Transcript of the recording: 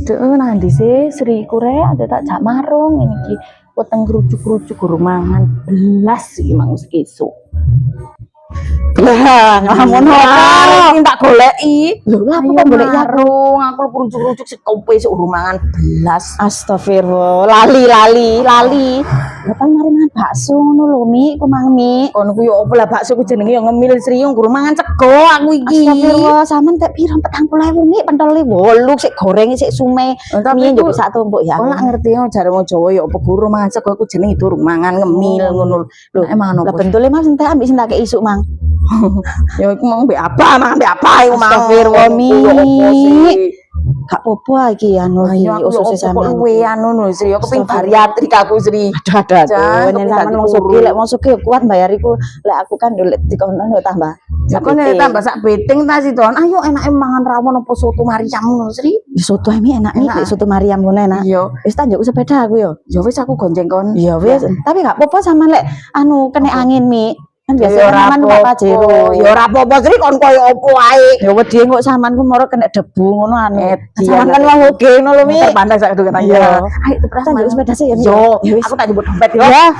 Dek nanti sih Sri Kure ada tak jak marung ini ki weteng kerucuk-kerucuk rumangan belas iki mang esuk. Lah, ngelamun apa? Tak goleki. Lho lha apa golek warung aku kerucuk-kerucuk sekope sok rumangan belas. Astagfirullah, lali. Lah kan mari mangan bakso ngono lho Mi, ku mang Mi. Kono ku yo opo lah bakso ku jenenge yo ngemil Sri yo guru mangan sego aku iki. Astagfirullah, sampean tek piro 40.000 Mi pentole 8 sik goreng sik sume. Mi njupuk sak tumpuk ya. Kok lak ngerti yo jare wong Jawa yo opo guru mangan sego ku jenenge durung mangan ngemil ngono lho. Emang Lah opo? bentule Mas entek ambek sing tak isuk Mang. Ya iku mau mbek apa, mang mbek apa iku mau. Astagfirullah, Mi. Opo sih? Gak apa-apa iki anu iki ususe sampean. Kowe anu lho Sri, aku ping bariatrik aku Sri. Ada Jan, yen keping sampean ganti wong sugih turu. lek wong sugih kuat bayar iku lek aku kan yo lek dikono yo tambah. Ya kok nek tambah sak beting ta Sidon. Ayo enake mangan rawon apa soto Maryam ngono Sri. Di soto mi enak nih, Enak. soto Maryam ngono enak. Iya. Wis tak njuk sepeda aku yo. Ya wis aku gonceng kon. Iya wis, tapi gak apa-apa sama lek anu kena angin mi. Kan Ya biasa ora sampean Pak Pajero. Ya ora apa-apa Sri kon koyo opo ae. Ya wedi kok sampean ku moro kena debu ngono anu. Sampeyan kan wong oke ngono lho Mi. Terpandang sak kedungan Iya. ayo. Ayo terus tak njuk sepeda sih ya. Mi. Yo, Ya wis. aku tak jemput dompet yo. Ya.